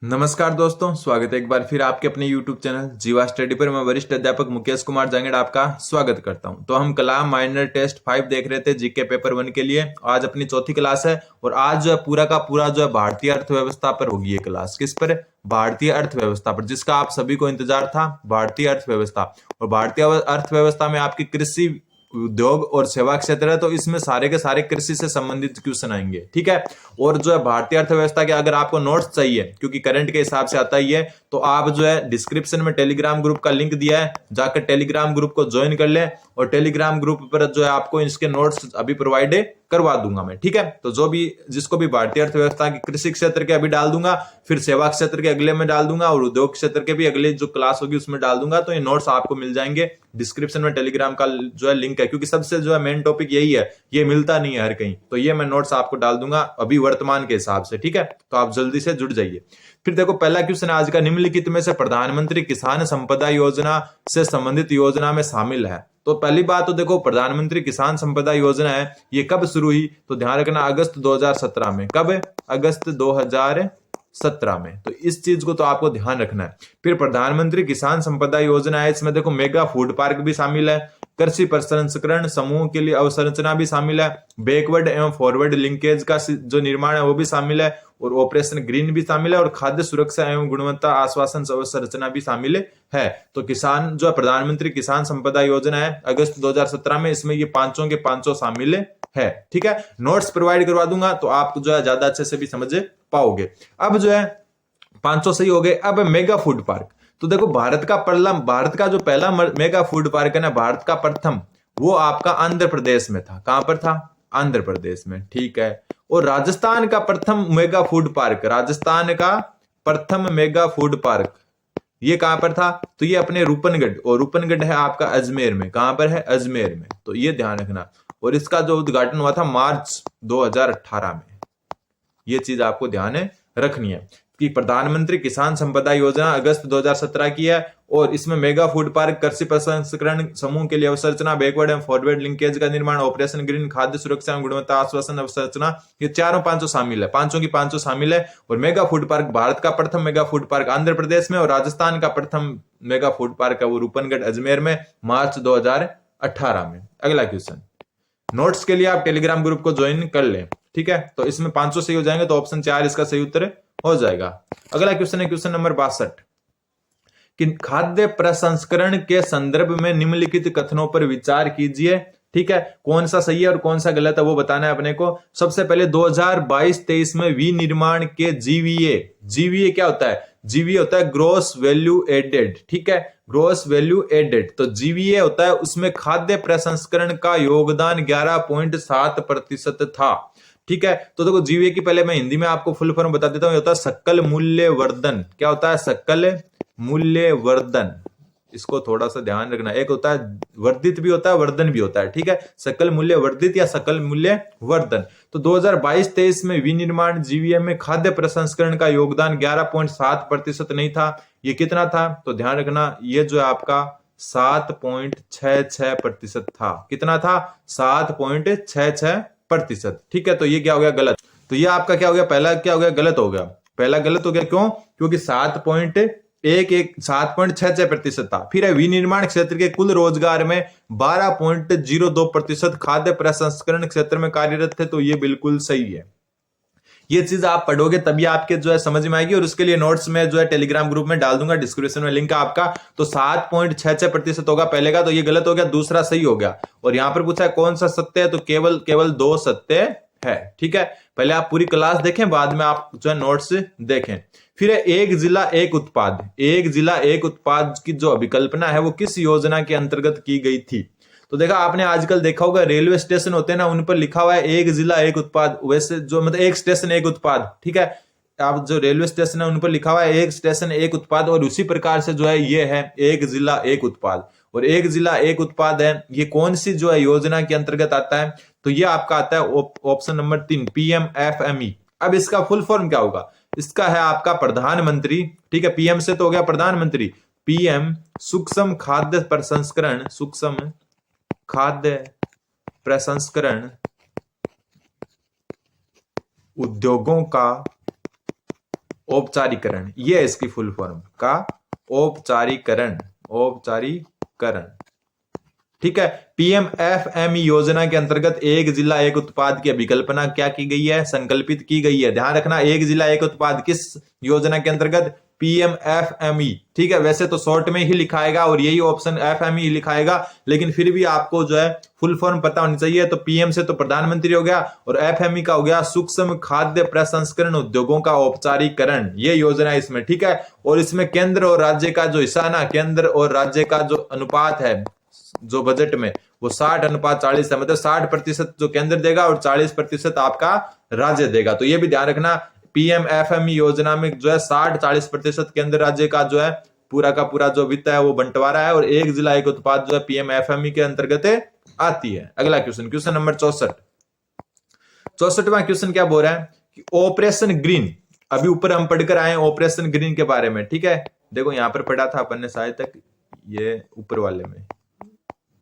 नमस्कार दोस्तों, स्वागत है एक बार फिर आपके अपने YouTube चैनल जीवा स्टडी पर। मैं वरिष्ठ अध्यापक मुकेश कुमार जांगड़ आपका स्वागत करता हूं। तो हम कलाम माइनर टेस्ट 5 देख रहे थे जीके पेपर 1 के लिए। आज अपनी चौथी क्लास है और आज जो है पूरा का पूरा जो है भारतीय अर्थव्यवस्था पर होगी ये क्लास। किस पर? भारतीय अर्थव्यवस्था पर, जिसका आप सभी को इंतजार था। भारतीय अर्थव्यवस्था, और भारतीय अर्थव्यवस्था में आपकी कृषि, उद्योग और सेवा क्षेत्र है, तो इसमें सारे के सारे कृषि से संबंधित क्वेश्चन आएंगे। ठीक है। और जो है भारतीय अर्थव्यवस्था के अगर आपको नोट्स चाहिए, क्योंकि करंट के हिसाब से आता ही है, तो आप जो है डिस्क्रिप्शन में टेलीग्राम ग्रुप का लिंक दिया है, जाकर टेलीग्राम ग्रुप को ज्वाइन कर ले। और टेलीग्राम ग्रुप पर जो है आपको इसके नोट्स अभी प्रोवाइड करवा दूंगा मैं। ठीक है। तो जो भी जिसको भी भारतीय अर्थव्यवस्था की कृषि क्षेत्र के अभी डाल दूंगा, फिर सेवा क्षेत्र के अगले में डाल दूंगा, और उद्योग क्षेत्र के भी अगले जो क्लास होगी उसमें डाल दूंगा। तो ये नोट्स आपको मिल जाएंगे। डिस्क्रिप्शन में टेलीग्राम का जो है लिंक है, क्योंकि सबसे जो है मेन टॉपिक यही है, ये मिलता नहीं है हर कहीं। तो ये मैं नोट्स आपको डाल दूंगा अभी वर्तमान के हिसाब से। ठीक है। तो आप जल्दी से जुड़ जाइए। फिर देखो, पहला क्वेश्चन आज का, निम्नलिखित में से प्रधानमंत्री किसान संपदा योजना से संबंधित योजना में शामिल है। तो पहली बात तो देखो, प्रधानमंत्री किसान संपदा योजना है, ये कब शुरू हुई? तो ध्यान रखना, अगस्त 2017 में। कब? अगस्त 2017 में। तो इस चीज को तो आपको ध्यान रखना है। फिर प्रधानमंत्री किसान संपदा योजना है, इसमें देखो मेगा फूड पार्क भी शामिल है, कृषि प्रसंस्करण समूह के लिए अवसंरचना भी शामिल है, बैकवर्ड एवं फॉरवर्ड लिंकेज का जो निर्माण है वो भी शामिल है, और ऑपरेशन ग्रीन भी शामिल है, और खाद्य सुरक्षा एवं गुणवत्ता आश्वासन अवसंरचना भी शामिल है। तो किसान जो है प्रधानमंत्री किसान संपदा योजना है अगस्त 2017 में, इसमें ये पांचों के पांचों शामिल है। ठीक है। नोट्स प्रोवाइड करवा दूंगा तो आप जो है ज्यादा अच्छे से भी समझ पाओगे। अब जो है 500 सही हो गए। अब मेगा फूड पार्क, तो देखो भारत का जो पहला मेगा फूड पार्क है ना, भारत का प्रथम, वो आपका आंध्र प्रदेश में था। कहां पर था? आंध्र प्रदेश में। ठीक है। और राजस्थान का प्रथम मेगा फूड पार्क, राजस्थान का प्रथम मेगा फूड पार्क ये कहां पर था? तो ये अपने रूपनगढ़, और रूपनगढ़ है आपका अजमेर में। कहां पर है? अजमेर में। तो ये ध्यान रखना। और इसका जो उद्घाटन हुआ था मार्च 2018 में। ये चीज आपको ध्यान रखनी है कि प्रधानमंत्री किसान संपदा योजना अगस्त 2017 की है, और इसमें मेगा फूड पार्क, कृषि प्रसंस्करण समूह के लिए अवसंरचना, बैकवर्ड एंड फॉरवर्ड लिंकेज का निर्माण, ऑपरेशन ग्रीन, खाद्य सुरक्षा एवं गुणवत्ता आश्वासन अवसंरचना, ये चारों पांचों शामिल है। पांचों की पांचों शामिल है। और मेगा फूड पार्क, भारत का प्रथम mega food park Andhra Pradesh में, और राजस्थान का प्रथम मेगा फूड पार्क है वो रूपनगढ़ अजमेर में, मार्च 2018 में। अगला क्वेश्चन, नोट्स के लिए आप टेलीग्राम ग्रुप को ज्वाइन कर लें। ठीक है। तो इसमें 500 सही हो जाएंगे, तो ऑप्शन 4 इसका सही उत्तर हो जाएगा। अगला क्वेश्चन है क्वेश्चन नंबर 62, कि खाद्य प्रसंस्करण के संदर्भ में निम्नलिखित कथनों पर विचार कीजिए। ठीक है। कौन सा सही है और कौन सा गलत है वो बताना है अपने को। सबसे पहले 2022-23 में विनिर्माण के जीवीए क्या होता है? जीवीए होता है ग्रोस वैल्यू एडेड। ठीक है। ग्रोस वैल्यू एडेड, तो जीवीए होता है, उसमें खाद्य प्रसंस्करण का योगदान 11.7% था। ठीक है। तो देखो जीवीए की पहले मैं हिंदी में आपको फुल फॉर्म बता देता हूं। होता है सकल मूल्य वर्धन। क्या होता है? सकल मूल्य वर्धन। इसको थोड़ा सा ध्यान रखना। एक होता है वर्धित भी होता है, वर्धन भी होता है। ठीक है। सकल मूल्य वर्धित या सकल मूल्य वर्धन। तो 2022-23 में विनिर्माण जीवीएम में खाद्य प्रसंस्करण का योगदान 11.7% नहीं था। ये कितना था? तो ध्यान रखना, ये जो है आपका 7.66% था। कितना था? 7.66%। ठीक है। तो ये क्या हो गया? गलत। तो ये आपका क्या हो गया? पहला क्या हो गया? गलत हो गया। पहला गलत हो गया। क्यों? क्योंकि 7.66% था। फिर है विनिर्माण क्षेत्र के कुल रोजगार में 12.02% खाद्य प्रसंस्करण क्षेत्र में कार्यरत थे। तो ये बिल्कुल सही है। ये चीज आप पढ़ोगे तभी आपके जो है समझ में आएगी, और उसके लिए नोट्स में जो है टेलीग्राम ग्रुप में डाल दूंगा, डिस्क्रिप्शन में लिंक है आपका। तो 7.66% होगा पहले का, तो ये गलत हो गया। दूसरा सही हो गया। और यहां पर पूछा है कौन सा सत्य है, तो केवल 2 सत्य है। ठीक है। पहले आप पूरी क्लास देखें, बाद में आप जो है नोट्स देखें। फिर है एक जिला एक उत्पाद। एक जिला एक उत्पाद की जो अभिकल्पना है वो किस योजना के अंतर्गत की गई थी? तो देखा आपने आजकल देखा होगा, रेलवे स्टेशन होते हैं ना, उन पर लिखा हुआ है एक जिला एक उत्पाद। वैसे जो मतलब एक स्टेशन एक उत्पाद। ठीक है। आप जो रेलवे स्टेशन है उन पर लिखा हुआ है एक स्टेशन एक उत्पाद, और उसी प्रकार से जो है ये है एक जिला एक उत्पाद। और एक जिला एक उत्पाद है, ये कौन सी जो है योजना के अंतर्गत आता है? तो ये आपका आता है ऑप्शन नंबर 3, PMFME। अब इसका फुल फॉर्म क्या होगा? इसका है आपका प्रधानमंत्री। ठीक है। पीएम से तो हो गया प्रधानमंत्री। पीएम सूक्ष्म खाद्य प्रसंस्करण, सूक्ष्म खाद्य प्रसंस्करण उद्योगों का औपचारीकरण, ये है इसकी फुल फॉर्म का, औपचारीकरण, औपचारीकरण। ठीक है। पीएमएफएमई योजना के अंतर्गत एक जिला एक उत्पाद की अभिकल्पना क्या की गई है, संकल्पित की गई है। ध्यान रखना, एक जिला एक उत्पाद किस योजना के अंतर्गत, पीएमएफएमई। ठीक है, वैसे तो शॉर्ट में ही लिखाएगा और यही ऑप्शन एफएमई लिखाएगा, लेकिन फिर भी आपको जो है फुल फॉर्म पता होनी चाहिए। तो पीएम से तो प्रधानमंत्री हो गया और एफएमई का हो गया सूक्ष्म खाद्य प्रसंस्करण उद्योगों का औपचारीकरण, ये योजना है इसमें। ठीक है, और इसमें केंद्र और राज्य का जो हिस्सा ना, केंद्र और राज्य का जो अनुपात है जो बजट में, वो 60:40 है। मतलब 60% जो केंद्र देगा और 40% आपका राज्य देगा। तो ये भी ध्यान रखना, पीएमएफएमई योजना में जो है 60-40% केंद्र राज्य का जो है पूरा का पूरा जो वित्त है वो बंटवारा है, और एक जिला एक उत्पाद जो है पीएमएफएमई के अंतर्गत आती है। अगला क्वेश्चन, क्वेश्चन नंबर 64। 64वां क्वेश्चन क्या बोल रहा है कि ऑपरेशन ग्रीन, अभी ऊपर हम पढ़कर आए ऑपरेशन ग्रीन के बारे में। ठीक है, देखो यहां पर पढ़ा था अपन ने शायद तक, ये ऊपर वाले में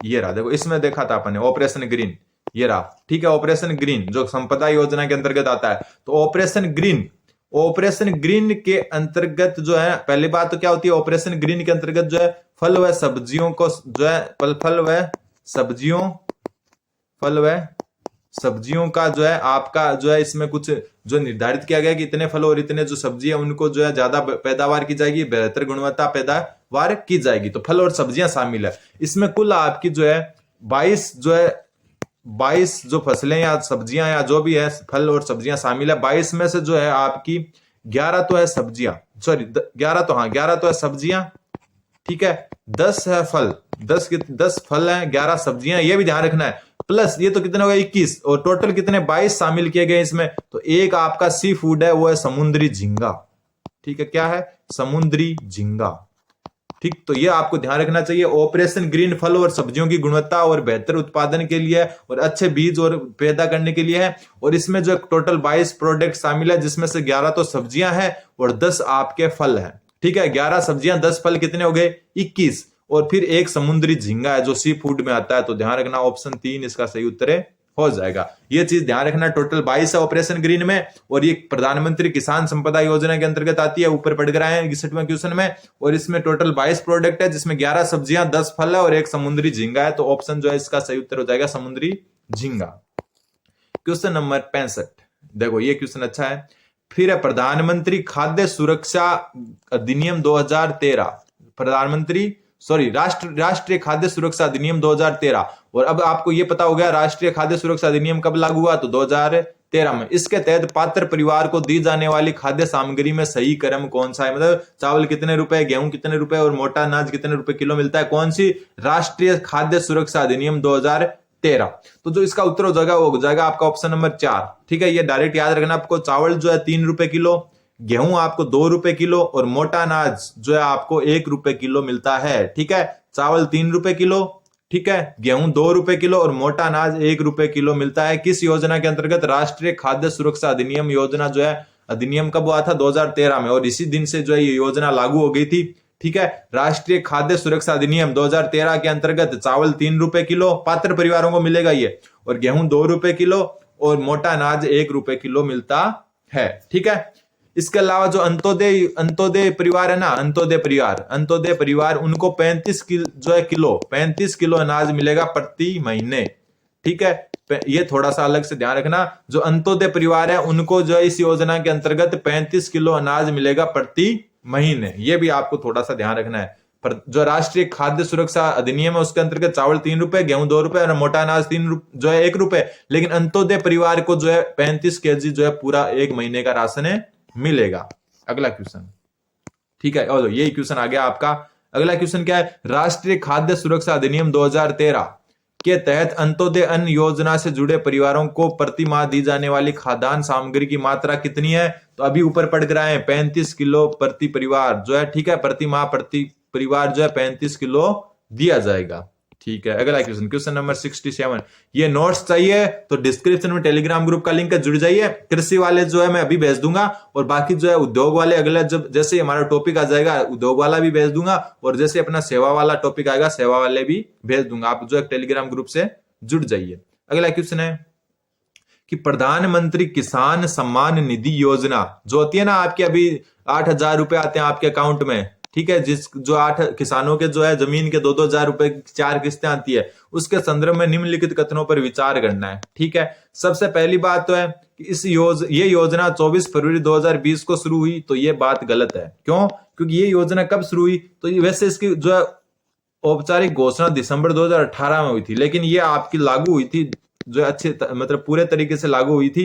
ये रहा, देखो इसमें देखा था अपन ने ऑपरेशन ग्रीन, ये रहा। ठीक है, ऑपरेशन ग्रीन जो संपदा योजना के अंतर्गत आता है। तो ऑपरेशन ग्रीन, ऑपरेशन ग्रीन के अंतर्गत जो है, पहली बात तो क्या होती है, ऑपरेशन ग्रीन के अंतर्गत जो है फल व सब्जियों को जो है फल व सब्जियों का जो है आपका जो है इसमें कुछ जो निर्धारित किया गया कि इतने फल और इतने जो सब्जी है उनको जो है ज्यादा पैदावार की जाएगी, बेहतर गुणवत्ता पैदावार की जाएगी। तो फल और सब्जियां शामिल है इसमें। कुल आपकी जो है 22 जो फसलें या सब्जियां या जो भी है फल और सब्जियां शामिल है। 22 में से जो है आपकी 11 तो है सब्जियां, सॉरी 11 तो है सब्जियां। ठीक है, 10 है फल, 10 फल है, 11 सब्जियां, ये भी ध्यान रखना है। प्लस ये तो कितने हो गए 21, और टोटल कितने 22 शामिल किए गए इसमें। तो एक आपका सी फूड है वो है समुद्री झींगा। ठीक है, क्या है, समुद्री झींगा। ठीक, तो ये आपको ध्यान रखना चाहिए। ऑपरेशन ग्रीन फल और सब्जियों की गुणवत्ता और बेहतर उत्पादन के लिए और अच्छे बीज और पैदा करने के लिए है। और इसमें जो टोटल 22 प्रोडक्ट शामिल है, जिसमें से 11 तो सब्जियां हैं और 10 आपके फल हैं। ठीक है, 11 सब्जियां 10 फल कितने हो गए 21, और फिर एक समुद्री झींगा है जो सी फूड में आता है। तो ध्यान रखना ऑप्शन 3 इसका सही उत्तर हो जाएगा। ये चीज ध्यान रखना, टोटल 22 है ऑपरेशन ग्रीन में, और ये प्रधानमंत्री किसान संपदा योजना के अंतर्गत आती है। ऊपर पढ़ कर आए हैं 61वें क्वेश्चन में, और इसमें टोटल 22 प्रोडक्ट है जिसमें 11 सब्जियां 10 फल है और एक समुद्री झींगा है। तो ऑप्शन जो है इसका सही उत्तर हो जाएगा समुद्री झींगा। क्वेश्चन नंबर 65, देखो ये क्वेश्चन अच्छा है। फिर है प्रधानमंत्री खाद्य सुरक्षा अधिनियम 2013, राष्ट्रीय खाद्य सुरक्षा अधिनियम 2013। और अब आपको यह पता हो गया राष्ट्रीय खाद्य सुरक्षा अधिनियम कब लागू हुआ, तो 2013 में। इसके तहत पात्र परिवार को दी जाने वाली खाद्य सामग्री में सही क्रम कौन सा है, मतलब चावल कितने रुपए, गेहूं कितने रुपए और मोटा अनाज कितने रुपए किलो मिलता है, कौन सी, राष्ट्रीय खाद्य सुरक्षा अधिनियम 2013। तो जो इसका उत्तर हो जाएगा वो हो जाएगा आपका ऑप्शन नंबर 4। ठीक है, ये डायरेक्ट याद रखना आपको। चावल जो है 3 रुपए किलो, गेहूं आपको 2 रुपए किलो और मोटा अनाज जो है आपको 1 रुपए किलो मिलता है। ठीक है, चावल 3 रुपए किलो, ठीक है, गेहूं 2 रुपए किलो और मोटा अनाज 1 रुपए किलो मिलता है। किस योजना के अंतर्गत, राष्ट्रीय खाद्य सुरक्षा अधिनियम योजना जो है, अधिनियम कब हुआ था 2013 में, और इसी दिन से जो है ये योजना लागू हो गई थी। ठीक है, राष्ट्रीय खाद्य सुरक्षा अधिनियम 2013 के अंतर्गत चावल 3 रुपए किलो पात्र परिवारों को मिलेगा ये, और गेहूं 2 रुपए किलो और मोटा अनाज 1 रुपए किलो मिलता है। ठीक है, इसके अलावा जो अंत्योदय परिवार है ना, अंत्योदय परिवार उनको 35 किलो अनाज मिलेगा प्रति महीने। ठीक है, ये थोड़ा सा अलग से ध्यान रखना। जो अंत्योदय परिवार है उनको जो है इस योजना के अंतर्गत 35 किलो अनाज मिलेगा प्रति महीने। ये भी आपको थोड़ा सा ध्यान रखना है। पर जो राष्ट्रीय खाद्य सुरक्षा अधिनियम है उसके अंतर्गत चावल 3 रुपए, गेहूं 2 रुपए और मोटा अनाज 1 रुपए, लेकिन अंत्योदय परिवार को जो है 35 केजी जो है पूरा 1 महीने का राशन है मिलेगा। अगला क्वेश्चन, ठीक है, और यही क्वेश्चन आ गया आपका। अगला क्वेश्चन क्या है, राष्ट्रीय खाद्य सुरक्षा अधिनियम 2013 के तहत अंत्योदय अन्न योजना से जुड़े परिवारों को प्रति माह दी जाने वाली खाद्यान्न सामग्री की मात्रा कितनी है, तो अभी ऊपर पढ़ कर आए 35 किलो प्रति परिवार जो है। ठीक है, प्रति माह प्रति परिवार जो है 35 किलो दिया जाएगा। ठीक है, अगला क्वेश्चन, क्वेश्चन नंबर 67। ये नोट्स चाहिए तो डिस्क्रिप्शन में टेलीग्राम ग्रुप का लिंक है, जुड़ जाइए। कृषि वाले जो है मैं अभी भेज दूंगा, और बाकी जो है उद्योग वाले अगला जब जैसे हमारा टॉपिक आ जाएगा उद्योग वाला भी भेज दूंगा, और जैसे अपना सेवा वाला टॉपिक आएगा सेवा वाले भी भेज दूंगा। आप जो है टेलीग्राम ग्रुप से जुड़ जाइए। अगला क्वेश्चन है कि प्रधानमंत्री किसान सम्मान निधि योजना जो होती है ना आपकी, अभी 8,000 रुपए आते हैं आपके अकाउंट में, ठीक है, जिस जो 8 किसानों के जो है जमीन के 2-2 हजार रुपए की 4 किस्तें आती है, उसके संदर्भ में निम्नलिखित कथनों पर विचार करना है। ठीक है, सबसे पहली बात तो है कि ये योजना 24 फरवरी 2020 को शुरू हुई, तो ये बात गलत है। क्यों? क्योंकि ये योजना कब शुरू हुई, तो वैसे इसकी जो है औपचारिक घोषणा दिसंबर 2018 में हुई थी, लेकिन ये आपकी लागू हुई थी जो अच्छे मतलब पूरे तरीके से लागू हुई थी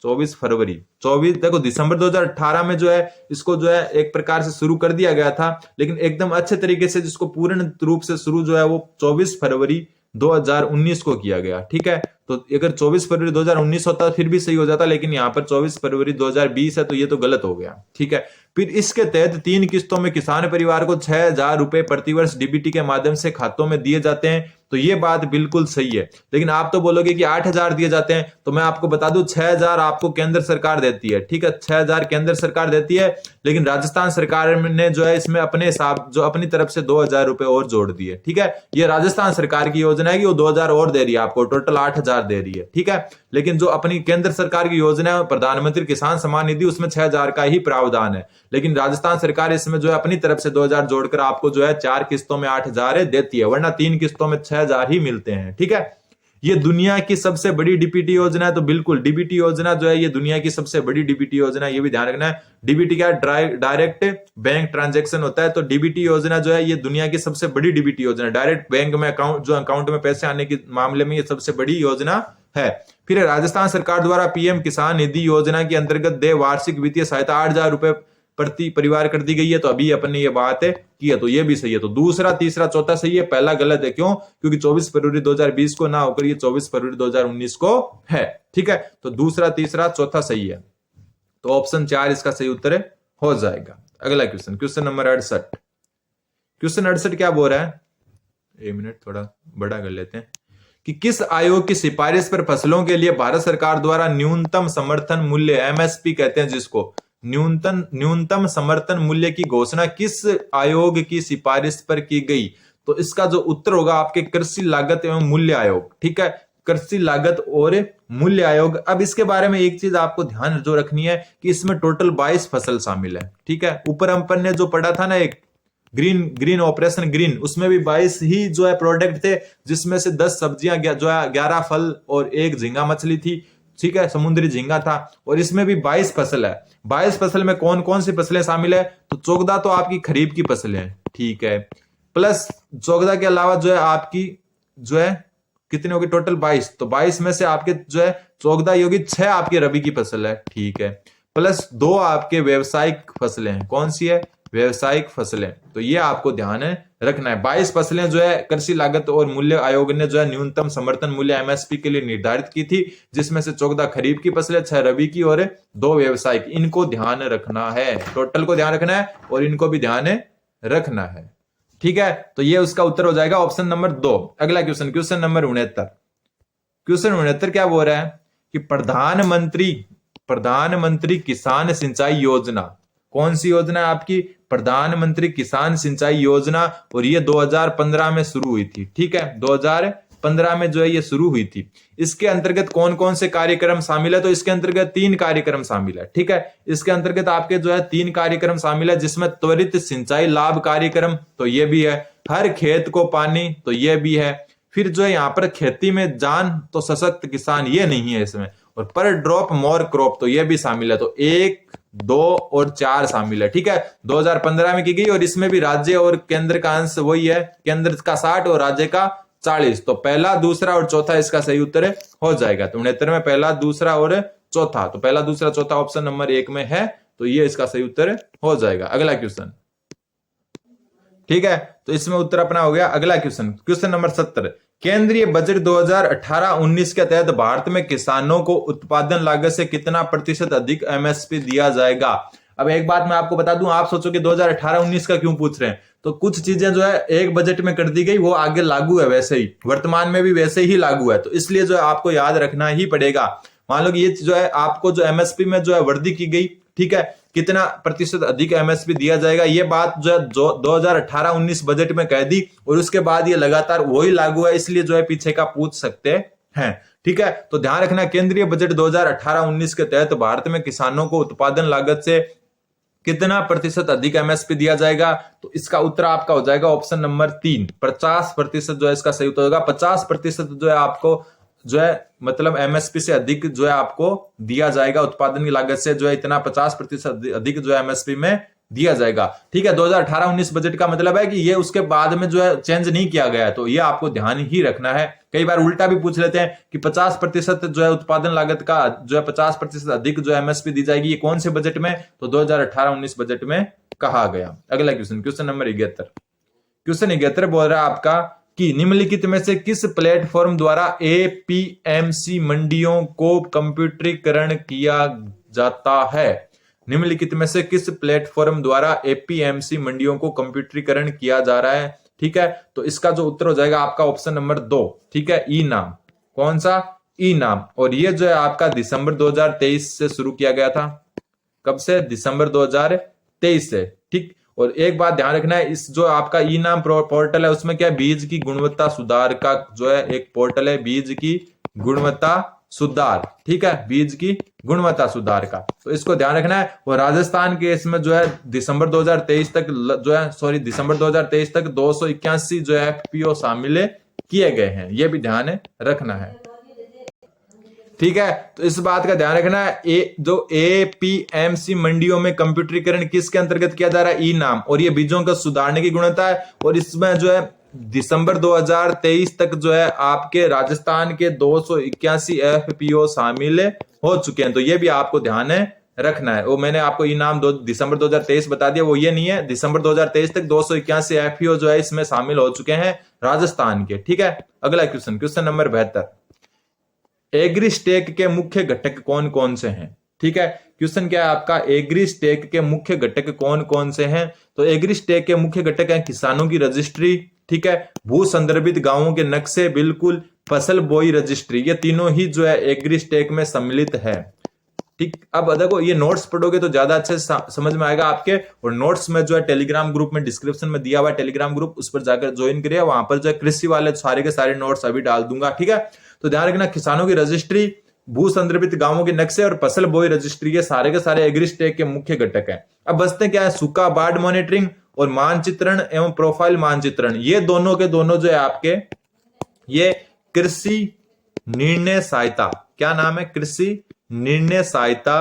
24 फरवरी 24 देखो दिसंबर 2018 में जो है इसको जो है एक प्रकार से शुरू कर दिया गया था, लेकिन एकदम अच्छे तरीके से जिसको पूर्ण रूप से शुरू जो है वो 24 फरवरी 2019 को किया गया। ठीक है, तो अगर 24 फरवरी 2019 होता फिर भी सही हो जाता, लेकिन यहाँ पर 24 फरवरी 2020 है, तो ये तो गलत हो गया। ठीक है, फिर इसके तहत 3 किस्तों में किसान परिवार को 6,000 रुपए प्रतिवर्ष डीबीटी के माध्यम से खातों में दिए जाते हैं, तो ये बात बिल्कुल सही है। लेकिन आप तो बोलोगे कि 8,000 दिए जाते हैं, तो मैं आपको बता दूं 6,000 आपको केंद्र सरकार देती है। ठीक है, 6,000 केंद्र सरकार देती है, लेकिन राजस्थान सरकार ने जो है इसमें अपने हिसाब जो अपनी तरफ से 2,000 रुपए और जोड़ दिए। ठीक है, ये राजस्थान सरकार की योजना है कि वो 2,000 और दे रही है आपको, टोटल 8,000 दे रही है। ठीक है, लेकिन जो अपनी केंद्र सरकार की योजना है प्रधानमंत्री किसान सम्मान निधि, उसमें 6,000 का ही प्रावधान है, लेकिन राजस्थान सरकार इसमें जो है अपनी तरफ से 2,000 जोड़कर आपको जो है 4 किस्तों में 8,000 देती है, वरना 3 किस्तों में 6,000 ही मिलते हैं। ठीक है, ये दुनिया की सबसे बड़ी डीबीटी योजना है, तो बिल्कुल डीबीटी योजना जो है ये दुनिया की सबसे बड़ी डीबीटी योजना है, ये भी ध्यान रखना है। डीबीटी क्या डायरेक्ट बैंक ट्रांजैक्शन होता है, तो डीबीटी योजना जो है ये दुनिया की सबसे बड़ी डीबीटी योजना है। डायरेक्ट बैंक में अकाउंट में पैसे आने के मामले में ये सबसे बड़ी योजना है। फिर राजस्थान सरकार द्वारा पीएम किसान निधि योजना के अंतर्गत दे वार्षिक वित्तीय सहायता 8,000 रुपए प्रति परिवार कर दी गई है, तो अभी अपने ये बात की है, तो ये भी सही है। तो दूसरा, तीसरा, चौथा सही है, पहला गलत है। क्यों? क्योंकि 24 फरवरी 2020 को ना होकर ये 24 फरवरी 2019 को है। ठीक है, तो दूसरा, तीसरा, चौथा सही है, तो ऑप्शन 4 इसका सही उत्तर हो जाएगा। अगला क्वेश्चन, क्वेश्चन नंबर 68। क्वेश्चन 68 क्या बोल रहा है, 1 मिनट थोड़ा बड़ा कर लेते हैं, कि किस आयोग की सिफारिश पर फसलों के लिए भारत सरकार द्वारा न्यूनतम समर्थन मूल्य एमएसपी कहते हैं जिसको, न्यूनतम समर्थन मूल्य की घोषणा किस आयोग की सिफारिश पर की गई? तो इसका जो उत्तर होगा आपके कृषि लागत एवं मूल्य आयोग। ठीक है, कृषि लागत और मूल्य आयोग। अब इसके बारे में एक चीज आपको ध्यान जो रखनी है कि इसमें टोटल 22 फसल शामिल है। ठीक है, ऊपर अपन ने जो पढ़ा था ना एक ग्रीन ऑपरेशन ग्रीन, उसमें भी 22 ही जो है प्रोडक्ट थे, जिसमें से 10 सब्जियां जो है 11 फल और 1 झींगा मछली थी। ठीक है, समुद्री झींगा था, और इसमें भी 22 फसल है। 22 फसल में कौन कौन सी फसलें शामिल है? तो चौगदा तो आपकी खरीफ की फसलें हैं। ठीक है, प्लस चौगदा के अलावा जो है आपकी जो है कितने होगी टोटल 22, तो 22 में से आपके जो है चौगदा योगी 6 आपके रबी की फसल है। ठीक है, प्लस 2 आपके व्यवसायिक फसलें हैं। कौन सी है? व्यवसायिक फसलें। तो ये आपको ध्यान रखना है। 22 फसलें जो है कृषि लागत और मूल्य आयोग ने जो है न्यूनतम समर्थन मूल्य एमएसपी के लिए निर्धारित की थी, जिसमें से 14 खरीफ की फसलें, 6 रबी की और 2 व्यवसायिक। इनको ध्यान रखना है, टोटल को ध्यान रखना है और इनको भी ध्यान रखना है। ठीक है, तो ये उसका उत्तर हो जाएगा ऑप्शन नंबर 2। अगला क्वेश्चन, क्वेश्चन नंबर 69। क्वेश्चन 69 क्या बोल रहा है कि प्रधानमंत्री किसान सिंचाई योजना, कौन सी योजना है आपकी? प्रधानमंत्री किसान सिंचाई योजना, और ये 2015 में शुरू हुई थी। ठीक है, 2015 में जो है ये शुरू हुई थी। इसके अंतर्गत कौन कौन से कार्यक्रम शामिल है? तो इसके अंतर्गत 3 कार्यक्रम शामिल है। ठीक है, इसके अंतर्गत आपके जो है 3 कार्यक्रम शामिल है, जिसमें त्वरित सिंचाई लाभ कार्यक्रम, तो ये भी है। हर खेत को पानी, तो ये भी है। फिर जो है यहाँ पर खेती में जान, तो सशक्त किसान, ये नहीं है इसमें। और पर ड्रॉप मोर क्रॉप, तो ये भी शामिल है। तो 1, 2 और 4 शामिल है। ठीक है, 2015 में की गई, और इसमें भी राज्य और केंद्र का अंश वही है, केंद्र का 60 और राज्य का 40। तो पहला, दूसरा और चौथा इसका सही उत्तर हो जाएगा। तो 69 में पहला, दूसरा और चौथा, तो पहला, दूसरा, चौथा ऑप्शन नंबर 1 में है, तो ये इसका सही उत्तर हो जाएगा। अगला क्वेश्चन, ठीक है, तो इसमें उत्तर अपना हो गया। अगला क्वेश्चन, क्वेश्चन नंबर 70। केंद्रीय बजट 2018-19 के तहत भारत में किसानों को उत्पादन लागत से कितना प्रतिशत अधिक एमएसपी दिया जाएगा? अब एक बात मैं आपको बता दूं, आप सोचोगे 2018-19 का क्यों पूछ रहे हैं, तो कुछ चीजें जो है एक बजट में कर दी गई, वो आगे लागू है, वैसे ही वर्तमान में भी वैसे ही लागू है, तो इसलिए जो है आपको याद रखना ही पड़ेगा। मान लो कि ये जो है आपको जो एमएसपी में जो है वृद्धि की गई, ठीक है, कितना प्रतिशत अधिक एमएसपी दिया जाएगा, ये बात जो है 2018-19 बजट में कह दी, और उसके बाद ये लगातार वही लागू है, इसलिए जो है पीछे का पूछ सकते हैं। ठीक है। तो ध्यान रखना, केंद्रीय बजट 2018-19 के तहत भारत में किसानों को उत्पादन लागत से कितना प्रतिशत अधिक एमएसपी दिया जाएगा? तो इसका उत्तर आपका हो जाएगा ऑप्शन नंबर 3, 50% जो है इसका सही उत्तर होगा। 50% जो है आपको जो है मतलब एमएसपी से अधिक जो है आपको दिया जाएगा, उत्पादन की लागत से जो है इतना 50% अधिक जो है एमएसपी में दिया जाएगा। ठीक है, 2018-19 बजट का मतलब है कि ये उसके बाद में जो है चेंज नहीं किया गया है, तो ये आपको ध्यान ही रखना है। कई बार उल्टा भी पूछ लेते हैं कि 50% जो है उत्पादन लागत का जो है 50% अधिक जो एमएसपी दी जाएगी, ये कौन से बजट में? तो 2018-19 बजट में कहा गया। अगला क्वेश्चन नंबर 71। क्वेश्चन 71 बोल रहा है आपका कि निम्नलिखित में से किस प्लेटफॉर्म द्वारा एपीएमसी मंडियों को कंप्यूटरीकरण किया जाता है? निम्नलिखित में से किस प्लेटफॉर्म द्वारा एपीएमसी मंडियों को कंप्यूटरीकरण किया जा रहा है? ठीक है, तो इसका जो उत्तर हो जाएगा आपका ऑप्शन नंबर 2। ठीक है, ई नाम। कौन सा? ई नाम। और ये जो है आपका दिसंबर 2023 से शुरू किया गया था। कब से? दिसंबर 2023 से। ठीक, और एक बात ध्यान रखना है, इस जो आपका ई नाम पोर्टल है उसमें क्या, बीज की गुणवत्ता सुधार का जो है एक पोर्टल है, बीज की गुणवत्ता सुधार। ठीक है, बीज की गुणवत्ता सुधार का, तो इसको ध्यान रखना है। और राजस्थान के इसमें जो है दिसंबर 2023 तक जो है दिसंबर 2023 तक 281 जो है एफपीओ शामिल किए गए हैं, ये भी ध्यान रखना है। ठीक है, तो इस बात का ध्यान रखना है। जो एपीएमसी मंडियों में कंप्यूटरीकरण किसके अंतर्गत किया जा रहा है? ई नाम। और ये बीजों का सुधारने की गुणवत्ता है, और इसमें जो है दिसंबर 2023 तक जो है आपके राजस्थान के 281 एफपीओ शामिल हो चुके हैं, तो ये भी आपको ध्यान रखना है। वो मैंने आपको ई नाम दिसंबर 2023 बता दिया, वो ये नहीं है। दिसंबर 2023 तक 281 एफपीओ जो है इसमें शामिल हो चुके हैं राजस्थान के। ठीक है, अगला क्वेश्चन नंबर 72। एग्रीस्टेक के मुख्य घटक कौन कौन से हैं? ठीक है, क्वेश्चन क्या है आपका, एग्रीस्टेक के मुख्य घटक कौन कौन से हैं? तो एग्रीस्टेक के मुख्य घटक हैं किसानों की रजिस्ट्री, ठीक है, भू संदर्भित गांवों के नक्शे, बिल्कुल, फसल बोई रजिस्ट्री, ये तीनों ही जो है एग्रीस्टेक में सम्मिलित है। ठीक, अब देखो ये नोट्स पढ़ोगे तो ज्यादा अच्छे से समझ में आएगा आपके, और नोट्स में जो है टेलीग्राम ग्रुप में डिस्क्रिप्शन में दिया हुआ है टेलीग्राम ग्रुप, उस पर जाकर ज्वाइन करिए, वहां पर जो है कृषि वाले सारे के सारे नोट्स अभी डाल दूंगा। ठीक है, तो ध्यान रखना, किसानों की रजिस्ट्री, भू संदर्भित गांवों के नक्शे और फसल बोई रजिस्ट्री, ये सारे के सारे एग्रीस्टेक के मुख्य घटक हैं। अब बचते क्या है, सूखा बाढ़ मॉनिटरिंग और मानचित्रण एवं प्रोफाइल मानचित्रण, ये दोनों के दोनों जो है आपके ये कृषि निर्णय सहायता, क्या नाम है, कृषि निर्णय सहायता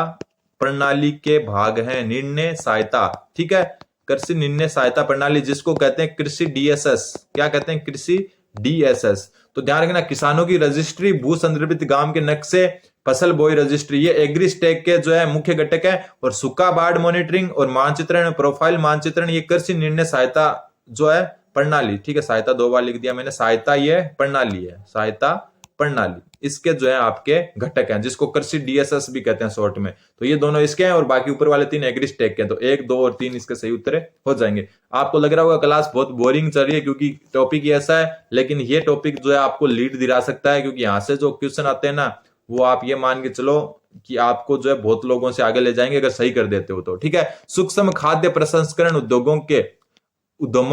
प्रणाली के भाग हैं। निर्णय सहायता, ठीक है, कृषि निर्णय सहायता प्रणाली, जिसको कहते हैं कृषि डीएसएस। क्या कहते हैं? कृषि डीएसएस। तो ध्यान रखना, किसानों की रजिस्ट्री, भू संदर्भित गांव के नक्शे, फसल बोई रजिस्ट्री, ये एग्रीस्टेक के जो है मुख्य घटक है। और सूखा बाढ़ मॉनिटरिंग और मानचित्रण, प्रोफाइल मानचित्रण, ये कृषि निर्णय सहायता जो है प्रणाली। ठीक है, सहायता 2 बार लिख दिया मैंने, सहायता ये प्रणाली है, सहायता प्रणाली, इसके जो है आपके घटक हैं, जिसको कृषि डीएसएस भी कहते हैं शॉर्ट में। तो ये दोनों इसके हैं, और बाकी ऊपर वाले 3 एग्रीस्टेक के हैं। तो 1, 2 और 3 इसके सही उत्तर हो जाएंगे। आपको लग रहा होगा क्लास बहुत बोरिंग चल रही है, क्योंकि टॉपिक ऐसा है, लेकिन ये टॉपिक जो है आपको लीड दिला सकता है, क्योंकि यहाँ से जो क्वेश्चन आते हैं ना, वो आप ये मान के चलो कि आपको जो है बहुत लोगों से आगे ले जाएंगे अगर सही कर देते हो तो। ठीक है, सूक्ष्म खाद्य प्रसंस्करण उद्योगों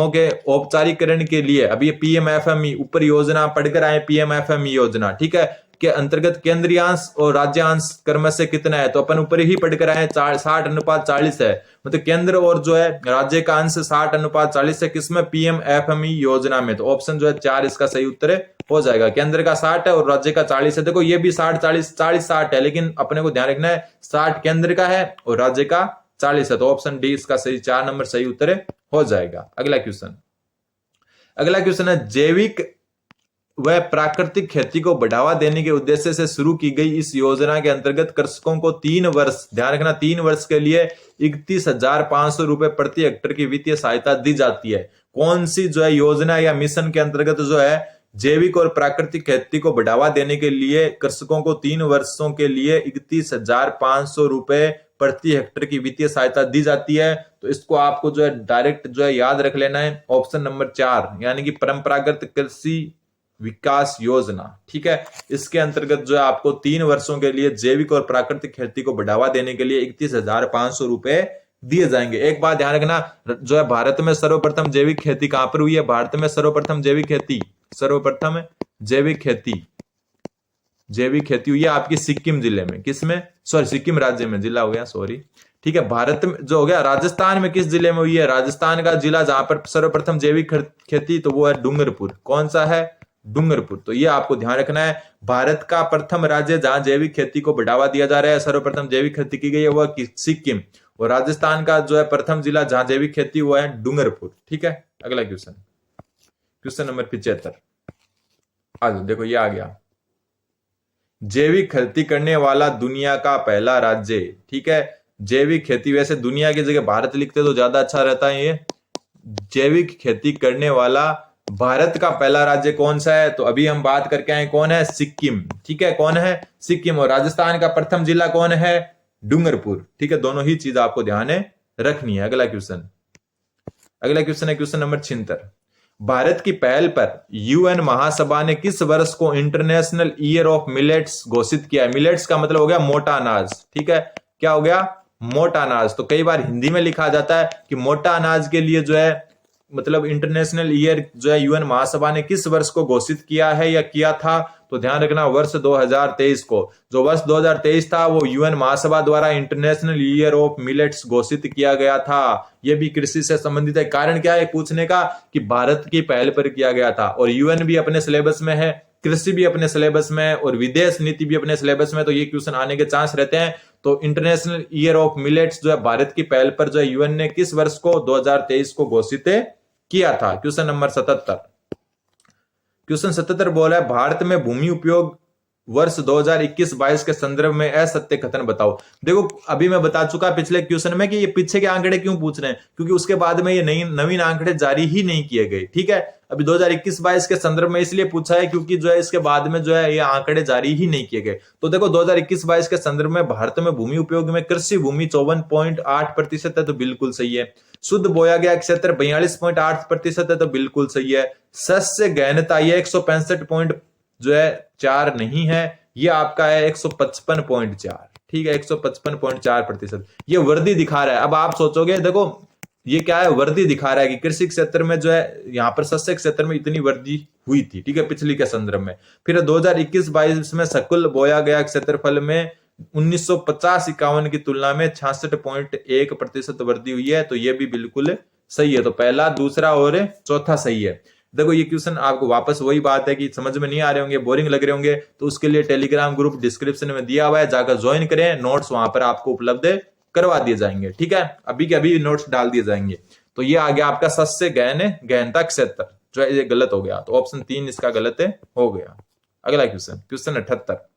के औपचारिकरण के लिए अब ये पीएमएफएमई ऊपर योजना पढ़कर आए, पीएमएफएमई योजना, ठीक है, के अंतर्गत केंद्रीयांश और राज्यांश क्रम से कितना है? तो अपन ऊपर ही पढ़कर आए 60:40 है, मतलब केंद्र और जो है राज्य का अंश 60:40 है, किसमें? पीएमएफएमई योजना में। तो ऑप्शन जो है 4 इसका सही उत्तर हो जाएगा। केंद्र का 60 है और राज्य का 40 है। देखो ये भी 60-40 है, लेकिन अपने को ध्यान रखना है 60 केंद्र का है और राज्य का 40 है, तो ऑप्शन डी इसका सही 4 नंबर सही उत्तर हो जाएगा। अगला क्वेश्चन है, जैविक व प्राकृतिक खेती को बढ़ावा देने के उद्देश्य से शुरू की गई इस योजना के अंतर्गत कृषकों को 3 वर्ष, ध्यान रखना, 3 वर्ष के लिए 31,500 रुपए प्रति हेक्टेयर की वित्तीय सहायता दी जाती है। कौन सी जो है योजना या मिशन के अंतर्गत जो है जैविक और प्राकृतिक खेती को बढ़ावा देने के लिए कृषकों को 3 वर्षों के लिए 31,500 रुपए प्रति हेक्टेयर की वित्तीय सहायता दी जाती है? तो इसको आपको जो है डायरेक्ट जो है याद रख लेना है, ऑप्शन नंबर 4, यानी कि परंपरागत कृषि विकास योजना। ठीक है, इसके अंतर्गत जो है आपको 3 वर्षों के लिए जैविक और प्राकृतिक खेती को बढ़ावा देने के लिए 31,500 रुपए दिए जाएंगे। एक बात ध्यान रखना, जो है भारत में सर्वप्रथम जैविक खेती कहां पर हुई है? भारत में सर्वप्रथम जैविक खेती जैविक खेती हुई है आपकी सिक्किम जिले में, किसमें, सॉरी सिक्किम राज्य में, जिला हो गया सॉरी, ठीक है। भारत में जो हो गया, राजस्थान में किस जिले में हुई है, राजस्थान का जिला जहां पर सर्वप्रथम जैविक खेती, तो वो है डूंगरपुर। कौन सा है, डूंगरपुर। तो ये आपको ध्यान रखना है, भारत का प्रथम राज्य जहां जैविक खेती को बढ़ावा दिया जा रहा है, सर्वप्रथम जैविक खेती की गई है, वह सिक्किम। और राजस्थान का जो है प्रथम जिला जहां जैविक खेती हुआ है डूंगरपुर, ठीक है। अगला क्वेश्चन, क्वेश्चन नंबर 75। आज देखो ये आ गया, जैविक खेती करने वाला दुनिया का पहला राज्य, ठीक है। जैविक खेती, वैसे दुनिया की जगह भारत लिखते तो ज्यादा अच्छा रहता है। ये जैविक खेती करने वाला भारत का पहला राज्य कौन सा है, तो अभी हम बात करके आए, कौन है, सिक्किम, ठीक है। कौन है, सिक्किम। और राजस्थान का प्रथम जिला कौन है, डूंगरपुर, ठीक है। दोनों ही चीज आपको ध्यान रखनी है। अगला क्वेश्चन, अगला क्वेश्चन है क्वेश्चन नंबर 76। भारत की पहल पर यूएन महासभा ने किस वर्ष को इंटरनेशनल ईयर ऑफ मिलेट्स घोषित किया है। मिलेट्स का मतलब हो गया मोटा अनाज, ठीक है। क्या हो गया, मोटा अनाज। तो कई बार हिंदी में लिखा जाता है कि मोटा अनाज के लिए जो है मतलब इंटरनेशनल ईयर जो है यूएन महासभा ने किस वर्ष को घोषित किया है या किया था, तो ध्यान रखना वर्ष 2023 को। जो वर्ष 2023 था वो यूएन महासभा द्वारा इंटरनेशनल ईयर ऑफ मिलेट्स घोषित किया गया था। यह भी कृषि से संबंधित है। कारण क्या है पूछने का, कि भारत की पहल पर किया गया था। और यूएन भी अपने सिलेबस में है, कृषि भी अपने सिलेबस में है, और विदेश नीति भी अपने सिलेबस में, तो ये क्वेश्चन आने के चांस रहते हैं। तो इंटरनेशनल ईयर ऑफ मिलेट्स जो है भारत की पहल पर जो है यूएन ने किस वर्ष को, 2023 को घोषित किया था। Question number 77। क्वेश्चन 77 बोला है, भारत में भूमि उपयोग वर्ष 2021-22 के संदर्भ में असत्य कथन बताओ। देखो अभी मैं बता चुका पिछले क्वेश्चन में कि ये पीछे के आंकड़े क्यों पूछ रहे हैं, क्योंकि उसके बाद में ये नवीन आंकड़े जारी ही नहीं किए गए, ठीक है। अभी 2021-22 के संदर्भ में इसलिए पूछा है क्योंकि जो है इसके बाद में जो है ये आंकड़े जारी ही नहीं किए गए। तो देखो 2021-22 के संदर्भ में भारत में भूमि उपयोग में कृषि भूमि 54.8% है, तो बिल्कुल सही है। शुद्ध बोया गया क्षेत्र 42.8% है, तो बिल्कुल सही है। शस्य गहनता ये 165.4 नहीं है, ये आपका है 155.4, ठीक है। 155.4%। ये वृद्धि दिखा रहा है। अब आप सोचोगे देखो ये क्या है, वृद्धि दिखा रहा है कि कृषि क्षेत्र में जो है यहाँ पर शस्य क्षेत्र में इतनी वृद्धि हुई थी, ठीक है, पिछली के संदर्भ में। फिर 2021-22 में सकल बोया गया क्षेत्रफल में 1950-51 की तुलना में 66.1% वृद्धि हुई है, तो ये भी बिल्कुल सही है। तो पहला, दूसरा और चौथा सही है। देखो ये क्वेश्चन आपको वापस वही बात है कि समझ में नहीं आ रहे होंगे, बोरिंग लग रहे होंगे, तो उसके लिए टेलीग्राम ग्रुप डिस्क्रिप्शन में दिया हुआ है, जाकर ज्वाइन करें। नोट्स वहां पर आपको उपलब्ध करवा दिए जाएंगे, ठीक है। अभी के अभी नोट्स डाल दिए जाएंगे। तो ये आ गया आपका शस्य गहनता क्षेत्र, जो है ये गलत हो गया, तो ऑप्शन 3 इसका गलत हो गया। अगला क्वेश्चन, क्वेश्चन 78।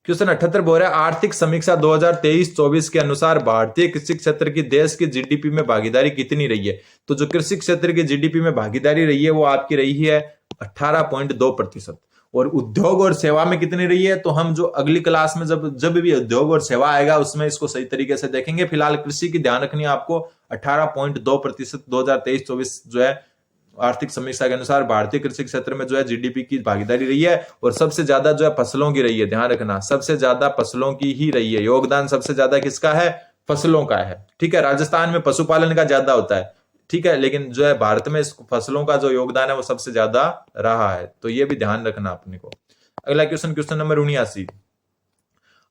क्वेश्चन 78 बोल रहा है, आर्थिक समीक्षा 2023-24 के अनुसार भारतीय कृषि क्षेत्र की देश की जीडीपी में भागीदारी कितनी रही है। तो जो कृषि क्षेत्र की जीडीपी में भागीदारी रही है वो आपकी रही है 18.2%। और उद्योग और सेवा में कितनी रही है, तो हम जो अगली क्लास में जब भी उद्योग और सेवा आएगा उसमें इसको सही तरीके से देखेंगे। फिलहाल कृषि की ध्यान रखनी है आपको, 18.2% 2023-24 जो है आर्थिक समीक्षा के अनुसार भारतीय कृषि क्षेत्र में जो है जीडीपी की भागीदारी रही है। और सबसे ज्यादा जो है फसलों की रही है, ध्यान रखना, सबसे ज्यादा फसलों की ही रही है। योगदान सबसे ज्यादा किसका है, फसलों का है, ठीक है। राजस्थान में पशुपालन का ज्यादा होता है, ठीक है, लेकिन जो है भारत में फसलों का जो योगदान है वो सबसे ज्यादा रहा है, तो ये भी ध्यान रखना अपने को। अगला क्वेश्चन, क्वेश्चन नंबर 79।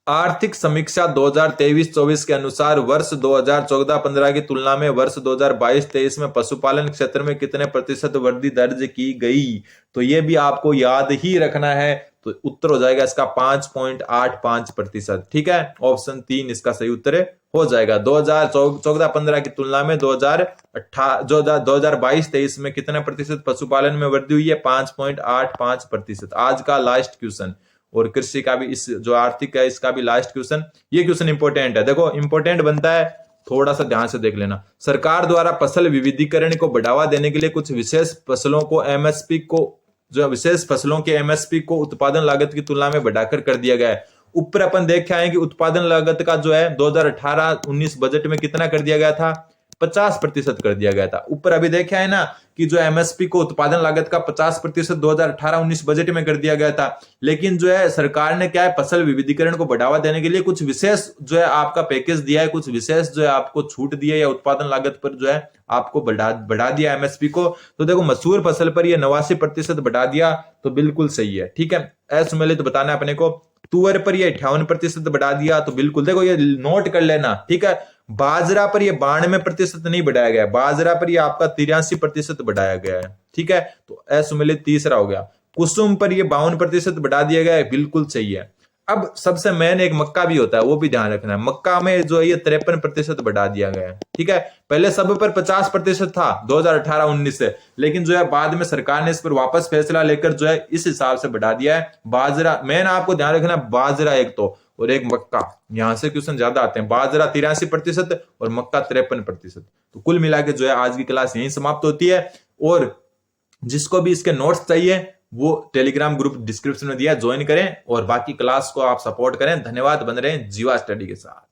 आर्थिक समीक्षा 2023-24 के अनुसार वर्ष 2014-15 की तुलना में वर्ष 2022-23 में पशुपालन क्षेत्र में कितने प्रतिशत वृद्धि दर्ज की गई, तो ये भी आपको याद ही रखना है। तो उत्तर हो जाएगा इसका 5.85%, ठीक है। ऑप्शन 3 इसका सही उत्तर हो जाएगा। 2014-15 की तुलना में 2022-23 में कितने प्रतिशत पशुपालन में वृद्धि हुई है, 5.85%। आज का लास्ट क्वेश्चन, और कृषि का भी इस जो आर्थिक है इसका भी लास्ट क्वेश्चन। ये क्वेश्चन इंपॉर्टेंट है, देखो इंपॉर्टेंट बनता है, थोड़ा सा ध्यान से देख लेना। सरकार द्वारा फसल विविधीकरण को बढ़ावा देने के लिए कुछ विशेष फसलों को एमएसपी को जो विशेष फसलों के एमएसपी को उत्पादन लागत की तुलना में बढ़ाकर कर दिया गया है। ऊपर अपन देख के आए कि उत्पादन लागत का जो है 2018-19 बजट में कितना कर दिया गया था, 50% कर दिया गया था। ऊपर अभी देखा है ना कि जो एमएसपी को उत्पादन लागत का 50% 2018-19 बजट में कर दिया गया था। लेकिन जो है सरकार ने क्या है, फसल विविधीकरण को बढ़ावा देने के लिए कुछ विशेष जो है आपका पैकेज दिया है, कुछ विशेष जो है आपको छूट दी है, या उत्पादन लागत पर जो है आपको बढ़ा दिया एमएसपी को। तो देखो मसूर फसल पर ये 89% बढ़ा दिया, तो बिल्कुल सही है। ठीक है, असुमेलित बताना है अपने को। तुअर पर ये 58% बढ़ा दिया, तो बिल्कुल देखो ये नोट कर लेना। ठीक है, बाजरा पर यह 92% नहीं बढ़ाया गया, बाजरा पर यह आपका 83% बढ़ाया गया है। ठीक है, तो असुमेलित तीसरा हो गया। कुसुम पर यह 52% बढ़ा दिया गया है, बिल्कुल सही है। अब सबसे मेन एक मक्का भी होता है, वो भी ध्यान रखना है। मक्का में जो है ये 53% बढ़ा दिया गया है। ठीक है, पहले सब पर 50% था 2018-19 से, लेकिन जो है बाद में सरकार ने इस पर वापस फैसला लेकर जो है इस हिसाब से बढ़ा दिया है। बाजरा मेन आपको ध्यान रखना, बाजरा एक तो, और एक मक्का, यहां से क्वेश्चन ज्यादा आते हैं। बाजरा 83% और मक्का 53%। तो कुल मिला के जो है आज की क्लास यहीं समाप्त होती है। और जिसको भी इसके नोट्स चाहिए वो टेलीग्राम ग्रुप डिस्क्रिप्शन में दिया, ज्वाइन करें और बाकी क्लास को आप सपोर्ट करें। धन्यवाद, बन रहे हैं जीवा स्टडी के साथ।